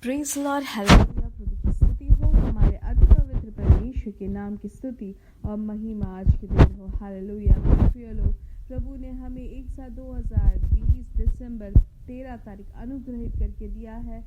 Praise Lord, hallelujah. प्रभु की स्तुति हो, हमारे अति पवित्र परमेश्वर के नाम की स्तुति और महिमा आज के दिन हो। हालेलुया। प्रिय लोग, प्रभु ने हमें एक साल 2020 दिसंबर 13 तारीख अनुग्रहित करके दिया है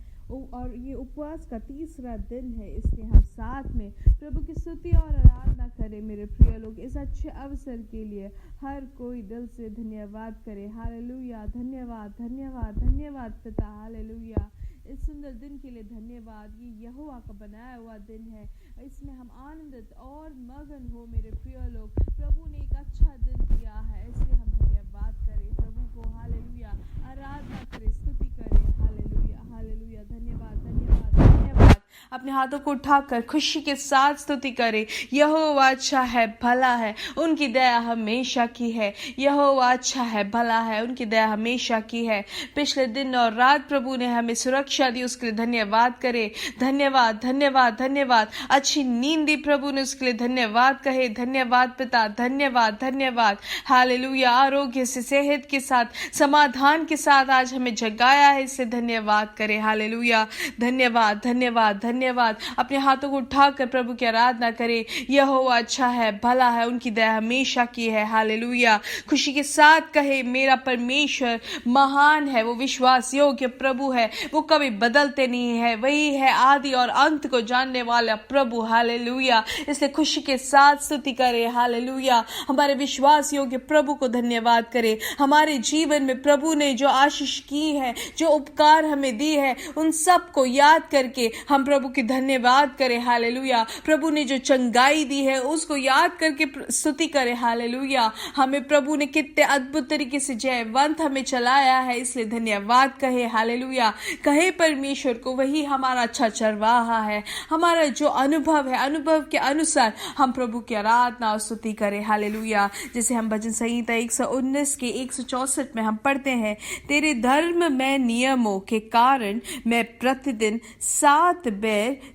और ये उपवास का तीसरा दिन है, इसलिए हम साथ में प्रभु की स्तुति और आराधना करें। मेरे प्रिय लोग, इस अच्छे अवसर के लिए हर कोई दिल से धन्यवाद करे। हालेलुया। धन्यवाद धन्यवाद धन्यवाद पिता। हालेलुया। इस सुंदर दिन के लिए धन्यवाद। ये यहोवा का बनाया हुआ दिन है, इसमें हम आनंदित और मगन हो। मेरे प्रिय लोग, प्रभु ने एक अच्छा दिन दिया है, इसलिए हम धन्यवाद करें प्रभु को। हालेलुया। आराधना करें, स्तुति करें। Hallelujah hallelujah. धन्यवाद धन्यवाद धन्यवाद। अपने हाथों को उठाकर खुशी के साथ स्तुति करें। यहोवा अच्छा है, भला है, उनकी दया हमेशा की है। यहोवा अच्छा है, भला है, उनकी दया हमेशा की है। पिछले दिन और रात प्रभु ने हमें सुरक्षा दी, उसके लिए धन्यवाद करें। धन्यवाद धन्यवाद धन्यवाद। अच्छी नींद दी प्रभु ने, उसके लिए धन्यवाद कहे। धन्यवाद पिता, धन्यवाद धन्यवाद। हालेलुया। आरोग्य से, सेहत के साथ, समाधान के साथ आज हमें जगाया है, इससे धन्यवाद करें। हालेलुया। धन्यवाद धन्यवाद धन्यवाद। अपने हाथों को उठाकर प्रभु की आराधना करें। यहोवा अच्छा है, भला है, उनकी दया हमेशा की है। हालेलुया। खुशी के साथ कहे, मेरा परमेश्वर महान है, वो विश्वास योग्य प्रभु है, वो कभी बदलते नहीं है, वही है आदि और अंत को जानने वाला प्रभु। हालेलुया। इसलिए खुशी के साथ स्तुति करें। हालेलुया। हमारे विश्वास योग्य प्रभु को धन्यवाद करें। हमारे जीवन में प्रभु ने जो आशीष की है, जो उपकार हमें दी है, उन सब को याद करके हम प्रभु की धन्यवाद करें। हालेलुया। प्रभु ने जो चंगाई दी है उसको याद करके स्तुति करें। हालेलुया। हमें प्रभु ने कितने अद्भुत तरीके से जयवंत हमें चलाया है, इसलिए धन्यवाद कहे। हालेलुया। कहे परमेश्वर को, वही हमारा अच्छा चरवाहा है। हमारा जो अनुभव है, अनुभव के अनुसार हम प्रभु की आराधना और स्तुति करें। हालेलुया। जैसे हम भजन संहिता 119 के 164 में हम पढ़ते हैं, तेरे धर्म में नियमों के कारण मैं प्रतिदिन 7 बार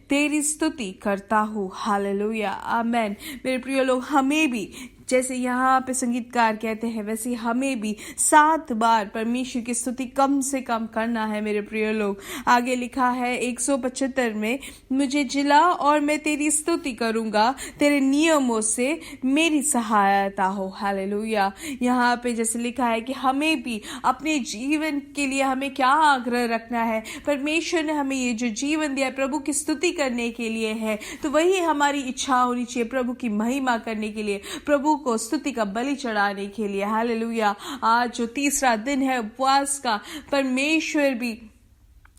तेरी स्तुति करता हूँ। हालेलुया। आमेन। मेरे प्रिय लोग, हमें भी जैसे यहाँ पे संगीतकार कहते हैं, वैसे हमें भी 7 बार परमेश्वर की स्तुति कम से कम करना है। मेरे प्रिय लोग, आगे लिखा है 175 में, मुझे जिला और मैं तेरी स्तुति करूंगा, तेरे नियमों से मेरी सहायता हो। हालेलुया। यहाँ पे जैसे लिखा है कि हमें भी अपने जीवन के लिए हमें क्या आग्रह रखना है। परमेश्वर ने हमें ये जो जीवन दिया प्रभु की स्तुति करने के लिए है, तो वही हमारी इच्छा होनी चाहिए, प्रभु की महिमा करने के लिए, प्रभु को स्तुति का बलि चढ़ाने के लिए। हालेलुया। आज जो तीसरा दिन है उपवास का, परमेश्वर भी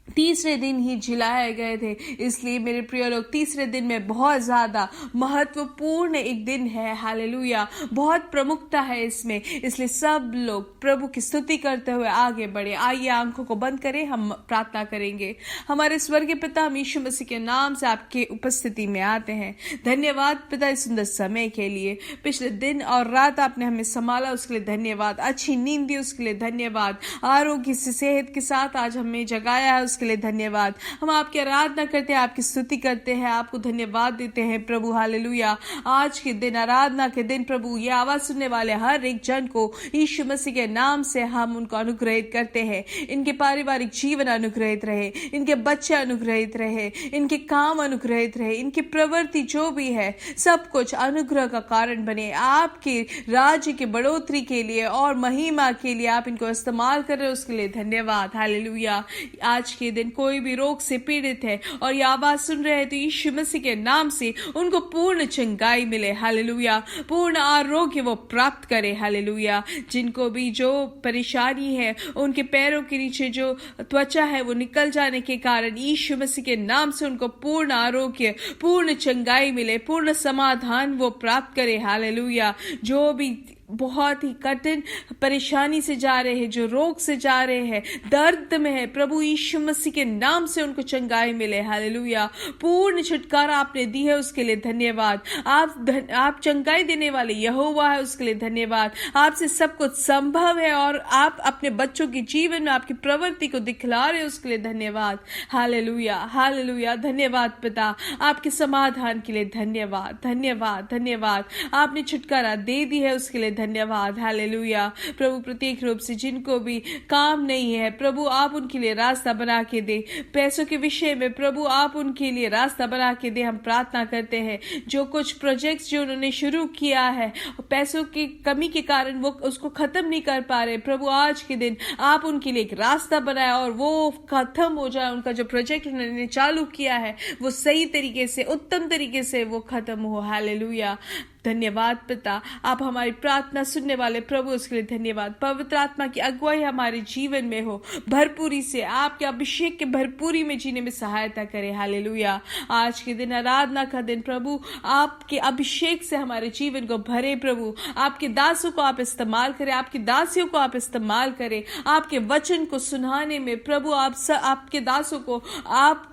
तीसरे दिन ही जिलाए गए थे, इसलिए मेरे प्रिय लोग, तीसरे दिन में बहुत ज्यादा महत्वपूर्ण एक दिन है। हालेलुया। बहुत प्रमुखता है इसमें, इसलिए सब लोग प्रभु की स्तुति करते हुए आगे बढ़े। आइए आंखों को बंद करें, हम प्रार्थना करेंगे। हमारे स्वर्गीय पिता, हम यीशु मसीह के नाम से आपके उपस्थिति में आते हैं। धन्यवाद पिता इस सुंदर समय के लिए। पिछले दिन और रात आपने हमें संभाला, उसके लिए धन्यवाद। अच्छी नींद दी, उसके लिए धन्यवाद। आरोग्य से, सेहत के साथ आज हमें जगाया है, के लिए धन्यवाद। हम आपकी आराधना करते हैं, आपकी स्तुति करते हैं, आपको धन्यवाद देते हैं प्रभु। हालेलुया। आज के दिन, आराधना के दिन प्रभु, ये आवाज सुनने वाले हर एक जन को यीशु मसीह के नाम से हम उनको अनुग्रहित करते हैं। इनके पारिवारिक जीवन अनुग्रहित रहे, इनके बच्चे अनुग्रहित रहे, इनके काम अनुग्रहित रहे, इनकी प्रवृत्ति जो भी है सब कुछ अनुग्रह का कारण बने। आपके राज्य की बढ़ोतरी के लिए और महिमा के लिए आप इनको इस्तेमाल कर रहे हो, उसके लिए धन्यवाद। हालेलुया। आज के दिन कोई भी रोग से पीड़ित है और ये आवाज सुन रहे हैं, तो यीशु मसीह के नाम से उनको पूर्ण चंगाई मिले। हालेलुया। पूर्ण आरोग्य वो प्राप्त करे। हालेलुया। जिनको भी जो परेशानी है, उनके पैरों के नीचे जो त्वचा है वो निकल जाने के कारण यीशु मसीह के नाम से उनको पूर्ण आरोग्य, पूर्ण चंगाई मिले, पूर्ण समाधान वो प्राप्त करे। हालेलुया। जो भी बहुत ही कठिन परेशानी से जा रहे हैं, जो रोग से जा रहे हैं, दर्द में है, प्रभु यीशु मसीह के नाम से उनको चंगाई मिले। हालेलुया। पूर्ण छुटकारा आपने दी है, उसके लिए धन्यवाद। आप चंगाई देने वाले यहोवा है, उसके लिए धन्यवाद। आपसे सब कुछ संभव है और आप अपने बच्चों के जीवन में आपकी प्रवृत्ति को दिखला रहे, उसके लिए धन्यवाद। Hallelujah hallelujah. धन्यवाद पिता, आपके समाधान के लिए धन्यवाद धन्यवाद धन्यवाद। आपने छुटकारा दे दी है, उसके लिए धन्यवाद। हालेलुया। प्रभु प्रत्येक रूप से जिनको भी काम नहीं है प्रभु आप उनके लिए रास्ता बना के दे। पैसों के विषय में प्रभु आप उनके लिए रास्ता बना के दे। हम प्रार्थना करते हैं जो कुछ प्रोजेक्ट्स जो उन्होंने शुरू किया है पैसों की कमी के कारण वो उसको खत्म नहीं कर पा रहे, प्रभु आज के दिन आप उनके लिए एक रास्ता बनाया और वो खत्म हो जाए। उनका जो प्रोजेक्ट उन्होंने चालू किया है वो सही तरीके से उत्तम तरीके से वो खत्म हो। हालेलुया। धन्यवाद पिता, आप हमारी प्रार्थना सुनने वाले प्रभु उसके लिए धन्यवाद। पवित्र आत्मा की अगुवाई हमारे जीवन में हो भरपूरी से, आपके अभिषेक के भरपूरी में जीने में सहायता करे। हालेलुया। आज के दिन आराधना का दिन प्रभु आपके अभिषेक से हमारे जीवन को भरे। प्रभु आपके दासों को आप इस्तेमाल करें, आपकी दासियों को आप इस्तेमाल करें, आपके वचन को सुनाने में प्रभु आपके दासों को आप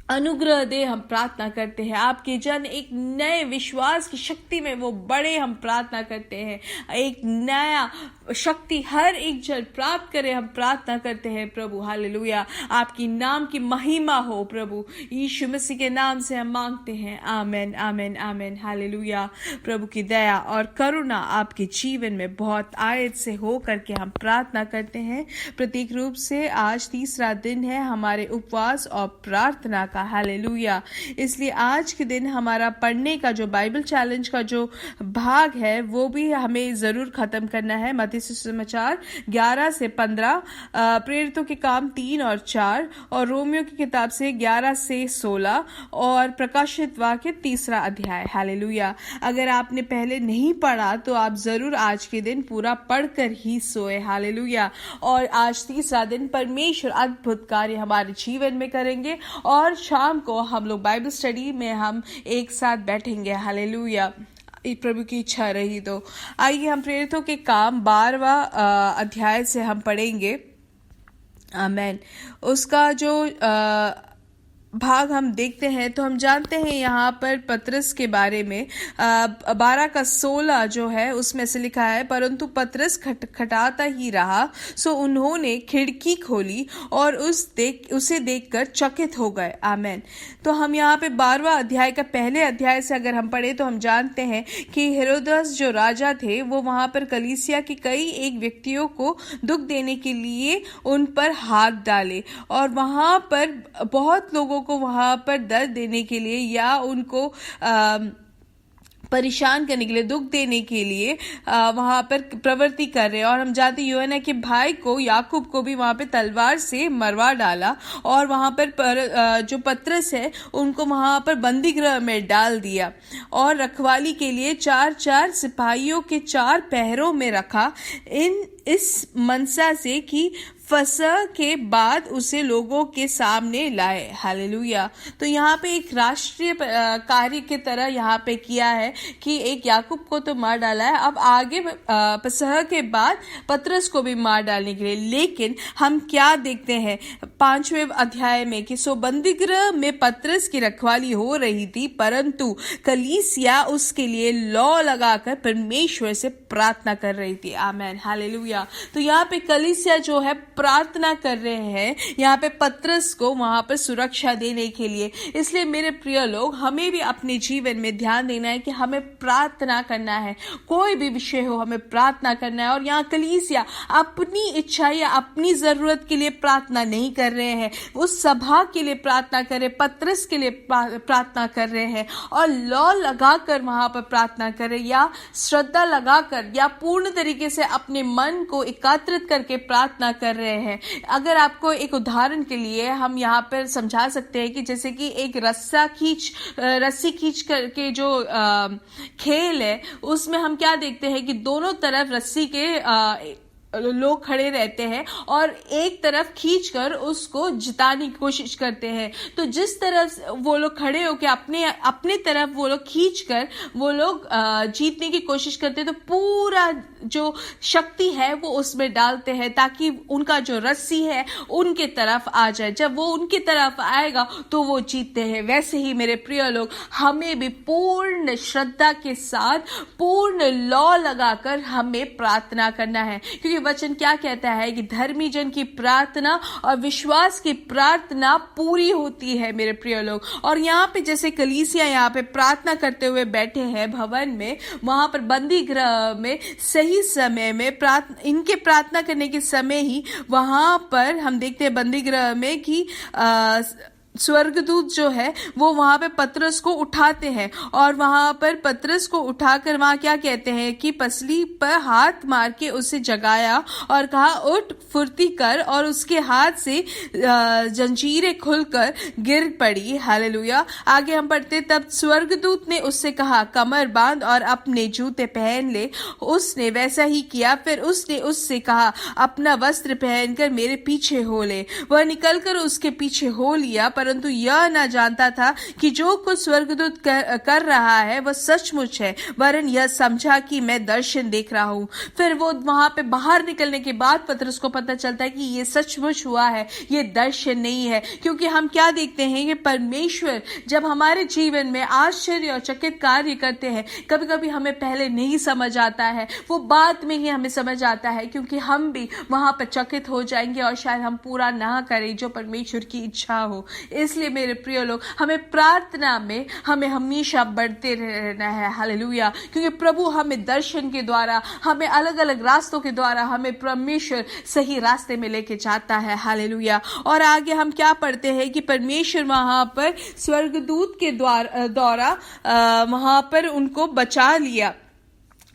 अनुग्रह दे। हम प्रार्थना करते हैं आपके जन एक नए विश्वास की शक्ति में वो बड़े, हम प्रार्थना करते हैं एक नया शक्ति हर एक जन प्राप्त करे। हम प्रार्थना करते हैं प्रभु। हालेलुया। आपकी नाम की महिमा हो प्रभु, यीशु मसीह के नाम से हम मांगते हैं। आमेन आमेन आमेन। हालेलुया। प्रभु की दया और करुणा आपके जीवन में बहुत आयत से हो करके हम प्रार्थना करते हैं। प्रतीक रूप से आज तीसरा दिन है हमारे उपवास और प्रार्थना का। हालेलुया। इसलिए आज के दिन हमारा पढ़ने का जो बाइबल चैलेंज का जो भाग है वो भी हमें जरूर खत्म करना है। मत्ती सुसमाचार 11 से 15, प्रेरितों के काम 3 और 4 और रोमियो की किताब से 11 से 16 और प्रकाशित वाक्य 3 अध्याय। हालेलुया। अगर आपने पहले नहीं पढ़ा तो आप जरूर आज के दिन पूरा पढ़कर ही सोए। हालेलुया। और आज तीसरा दिन परमेश्वर अद्भुत कार्य हमारे जीवन में करेंगे और शाम को हम लोग बाइबल स्टडी में हम एक साथ बैठेंगे। हालेलुया। प्रभु की इच्छा रही तो आइए हम प्रेरितों के काम 12वां अध्याय से हम पढ़ेंगे। आमेन। उसका जो भाग हम देखते हैं तो हम जानते हैं यहाँ पर पतरस के बारे में 12 का 16 जो है उसमें से लिखा है, परंतु पतरस खटखटाता ही रहा, सो उन्होंने खिड़की खोली और उसे देखकर चकित हो गए। आमेन। तो हम यहाँ पे 12वां अध्याय का पहले अध्याय से अगर हम पढ़े तो हम जानते हैं कि हेरोदस जो राजा थे वो वहां पर कलीसिया के कई एक व्यक्तियों को दुख देने के लिए उन पर हाथ डाले और वहां पर बहुत लोगों को वहां पर दर्द देने के लिए या उनको परेशान करने के लिए, दुख देने के लिए वहां पर प्रवृत्ति कर रहे हैं। और हम जानते यूहन्ना के भाई को याकूब को भी वहां पे तलवार से मरवा डाला और वहां पर जो पतरस है उनको वहां पर बंदी गृह में डाल दिया और रखवाली के लिए 4 सिपाहियों के 4 पहरों में रखा, इस मनसा से कि फसह के बाद उसे लोगों के सामने लाए। हालेलुया। तो यहाँ पे एक राष्ट्रीय कार्य की तरह यहाँ पे किया है कि एक याकूब को तो मार डाला है, अब आगे फसह के बाद पतरस को भी मार डालने के लिए। लेकिन हम क्या देखते हैं 5वें अध्याय में कि सो बंदीगृह में पतरस की रखवाली हो रही थी, परंतु कलीसिया उसके लिए लौ लगाकर परमेश्वर से प्रार्थना कर रही थी। आमेन। हालेलुया। तो यहाँ पे कलीसिया जो है प्रार्थना कर रहे हैं यहाँ पे पतरस को वहां पर सुरक्षा देने के लिए। इसलिए मेरे प्रिय लोग, हमें भी अपने जीवन में ध्यान देना है कि हमें प्रार्थना करना है, कोई भी विषय हो हमें प्रार्थना करना है। और यहाँ कलीसिया अपनी इच्छा या अपनी जरूरत के लिए प्रार्थना नहीं कर रहे हैं, वो सभा के लिए प्रार्थना कर रहे, पतरस के लिए प्रार्थना कर रहे हैं और लौ लगाकर वहां पर प्रार्थना कर रहे या श्रद्धा लगाकर या पूर्ण तरीके से अपने मन को एकत्रित करके प्रार्थना कर रहे हैं। अगर आपको एक उदाहरण के लिए हम यहाँ पर समझा सकते हैं कि जैसे कि एक रस्सी खींच करके जो खेल है उसमें हम क्या देखते हैं कि दोनों तरफ रस्सी के लोग खड़े रहते हैं और एक तरफ खींचकर उसको जिताने की कोशिश करते हैं। तो जिस तरफ वो लोग खड़े होकर अपने तरफ वो लोग खींचकर वो लोग जीतने की कोशिश करते हैं, तो पूरा जो शक्ति है वो उसमें डालते हैं ताकि उनका जो रस्सी है उनके तरफ आ जाए। जब वो उनकी तरफ आएगा तो वो जीतते हैं। वैसे ही मेरे प्रिय लोग, हमें भी पूर्ण श्रद्धा के साथ पूर्ण लौ लगाकर हमें प्रार्थना करना है, क्योंकि वचन क्या कहता है कि धर्मी जन की प्रार्थना और विश्वास की प्रार्थना पूरी होती है मेरे प्रिय लोग। और यहाँ पे जैसे कलीसिया यहाँ पे प्रार्थना करते हुए बैठे हैं भवन में, वहां पर बंदी गृह में सही समय में इनके प्रार्थना करने के समय ही वहां पर हम देखते हैं बंदी गृह में कि स्वर्गदूत जो है वो वहां पे पतरस को उठाते हैं और वहां पर पतरस को उठाकर वहां क्या कहते हैं कि पसली पर हाथ मार के उसे जगाया और कहा उठ फुर्ती कर, और उसके हाथ से जंजीरें खुलकर गिर पड़ी। हालेलुया। आगे हम पढ़ते, तब स्वर्गदूत ने उससे कहा कमर बांध और अपने जूते पहन ले। उसने वैसा ही किया। फिर उसने उससे कहा अपना वस्त्र पहनकर मेरे पीछे हो ले। वह निकलकर उसके पीछे हो लिया, परंतु यह न जानता था कि जो कुछ स्वर्गदूत कर रहा है वह सचमुच है, वरन यह समझा कि मैं दर्शन देख रहा हूँ। फिर वो वहां पे बाहर निकलने के बाद पतरस को पता चलता है कि ये सचमुच हुआ है, ये दर्शन नहीं है। क्योंकि हम क्या देखते हैं कि परमेश्वर जब हमारे जीवन में आश्चर्य और चकित कार्य करते हैं, कभी कभी हमें पहले नहीं समझ आता है, वो बाद में ही हमें समझ आता है, क्योंकि हम भी वहां पर चकित हो जाएंगे और शायद हम पूरा ना करें जो परमेश्वर की इच्छा हो। इसलिए मेरे प्रिय लोग, हमें प्रार्थना में हमें हमेशा बढ़ते रहना है। हालेलुया। क्योंकि प्रभु हमें दर्शन के द्वारा, हमें अलग अलग रास्तों के द्वारा हमें परमेश्वर सही रास्ते में लेके जाता है। हालेलुया। और आगे हम क्या पढ़ते हैं कि परमेश्वर वहां पर स्वर्गदूत के द्वारा वहां पर उनको बचा लिया।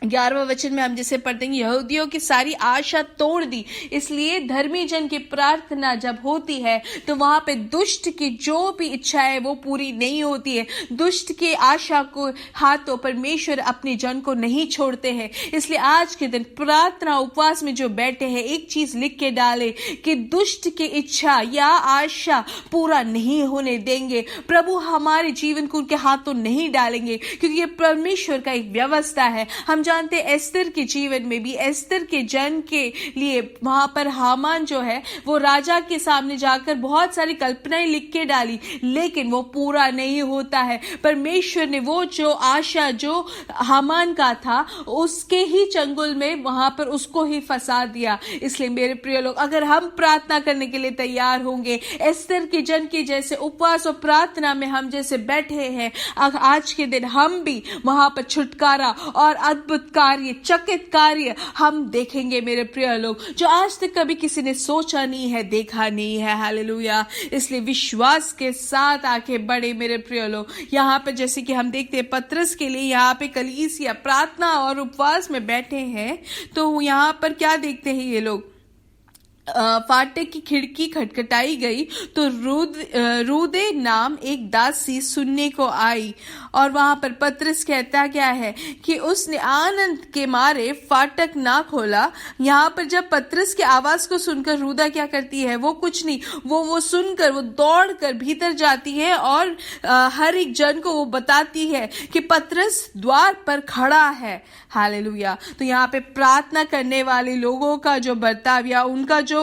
11वां वचन में हम जैसे पढ़ते हैं, यहूदियों की सारी आशा तोड़ दी। इसलिए धर्मी जन की प्रार्थना जब होती है तो वहां पे दुष्ट की जो भी इच्छा है वो पूरी नहीं होती है। दुष्ट की आशा को हाथों परमेश्वर अपने जन को नहीं छोड़ते हैं। इसलिए आज के दिन प्रार्थना उपवास में जो बैठे हैं, एक चीज लिख के डाले कि दुष्ट की इच्छा या आशा पूरा नहीं होने देंगे। प्रभु हमारे जीवन को उनके हाथों नहीं डालेंगे, क्योंकि ये परमेश्वर का एक व्यवस्था है। हम जानते एस्तर के जीवन में भी, एस्तर के जन के लिए वहां पर हामान जो है वो राजा के सामने जाकर बहुत सारी कल्पनाएं लिख के डाली, लेकिन वो पूरा नहीं होता है। परमेश्वर ने वो जो आशा जो हामान का था उसके ही चंगुल में वहां पर उसको ही फंसा दिया। इसलिए मेरे प्रिय लोग, अगर हम प्रार्थना करने के लिए तैयार होंगे, एस्तर के जन के जैसे उपवास और प्रार्थना में हम जैसे बैठे हैं, आज के दिन हम भी वहां पर छुटकारा और अद्भुत कार्य, चकित कार्य हम देखेंगे मेरे प्रिय लोग, जो आज तक कभी किसी ने सोचा नहीं है, देखा नहीं है। हालेलुया। इसलिए विश्वास के साथ आके बढ़े मेरे प्रिय लोग। यहाँ पे जैसे कि हम देखते हैं पतरस के लिए यहाँ पे कलीसिया प्रार्थना और उपवास में बैठे हैं, तो यहाँ पर क्या देखते हैं ये लोग, फाटक की खिड़की खटखटाई गई तो रूदे नाम एक दासी सुनने को आई, और वहां पर पतरस कहता क्या है कि उसने आनंद के मारे फाटक ना खोला। यहाँ पर जब पतरस की आवाज को सुनकर रूदा क्या करती है, वो कुछ नहीं, वो सुनकर वो दौड़कर भीतर जाती है और हर एक जन को वो बताती है कि पतरस द्वार पर खड़ा है। हालेलुया। तो यहाँ पे प्रार्थना करने वाले लोगों का जो बर्ताव या उनका जो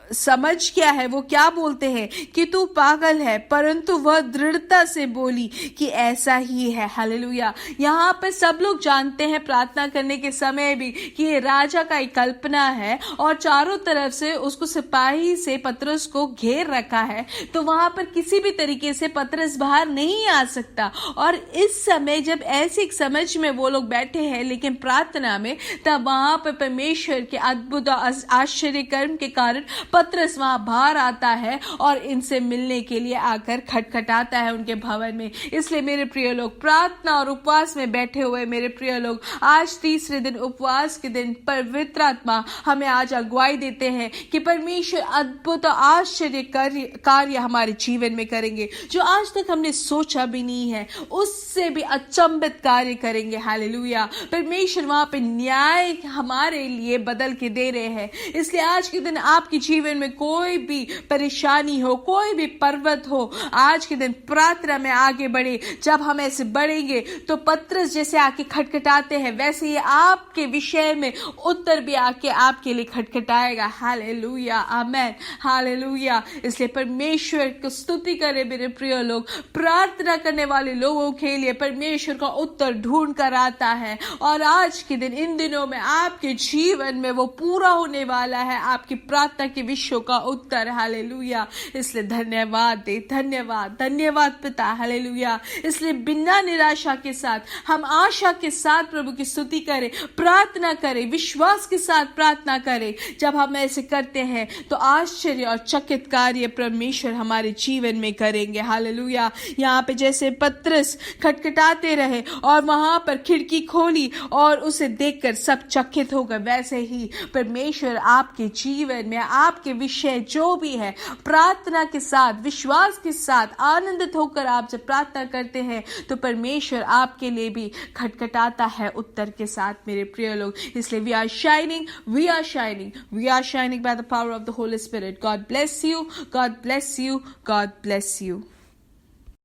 समझ क्या है, वो क्या बोलते हैं कि तू पागल है, परंतु वह दृढ़ता से बोली कि ऐसा ही है। हालेलुया। यहाँ पर सब लोग जानते हैं प्रार्थना करने के समय भी कि ये राजा का एक कल्पना है और चारों तरफ से उसको सिपाही से पतरस को घेर रखा है, तो वहां पर किसी भी तरीके से पतरस बाहर नहीं आ सकता। और इस समय जब ऐसी एक समझ में वो लोग बैठे हैं लेकिन प्रार्थना में, तब वहां पर परमेश्वर के अद्भुत आश्चर्य कर्म के कारण पतरस वहां बाहर आता है और इनसे मिलने के लिए आकर खटखटाता है उनके भवन में। इसलिए मेरे प्रिय लोग, प्रार्थना और उपवास में बैठे हुए मेरे प्रिय लोग, आज तीसरे दिन उपवास के दिन पवित्र आत्मा हमें आज अगुवाई देते हैं कि परमेश्वर अद्भुत और आश्चर्य कार्य हमारे जीवन में करेंगे, जो आज तक हमने सोचा भी नहीं है, उससे भी अचंभित कार्य करेंगे। हालेलुया। परमेश्वर वहां पे न्याय हमारे लिए बदल के दे रहे हैं। इसलिए आज के दिन आपके जीवन जीवन में कोई भी परेशानी हो, कोई भी पर्वत हो, आज के दिन प्रार्थना में आगे बढ़े। जब हम ऐसे बढ़ेंगे तो पतरस जैसे आके खटखटाते हैं, वैसे ही आपके विषय में उत्तर भी आके आपके लिए खटखटाएगा। हालेलुया, आमेन, हालेलुया। इसलिए परमेश्वर को स्तुति करें मेरे प्रिय लोग। प्रार्थना करने वाले लोगों के लिए परमेश्वर का उत्तर ढूंढ कर आता है, और आज के दिन, इन दिनों में आपके जीवन में वो पूरा होने वाला है, आपकी प्रार्थना के विषयों का उत्तर। हालेलुया। इसलिए धन्यवाद दे, धन्यवाद, धन्यवाद पिता। हालेलुया। इसलिए बिना निराशा के साथ हम आशा के साथ प्रभु की स्तुति करें, प्रार्थना करें, विश्वास के साथ प्रार्थना करें। जब हम ऐसे करते हैं तो आश्चर्य और चकित कार्य परमेश्वर हमारे जीवन में करेंगे। हालेलुया। यहाँ पे जैसे पतरस खटखटाते रहे और वहां पर खिड़की खोली और उसे देखकर सब चकित हो गए, वैसे ही परमेश्वर आपके जीवन में, आपके विषय जो भी है, प्रार्थना के साथ, विश्वास के साथ, आनंदित होकर आप जब प्रार्थना करते हैं तो परमेश्वर आपके लिए भी खटखटाता है उत्तर के साथ मेरे प्रिय लोग। इसलिए we are shining, we are shining, we are shining by the power of the holy spirit. God bless you, God bless you, God bless you.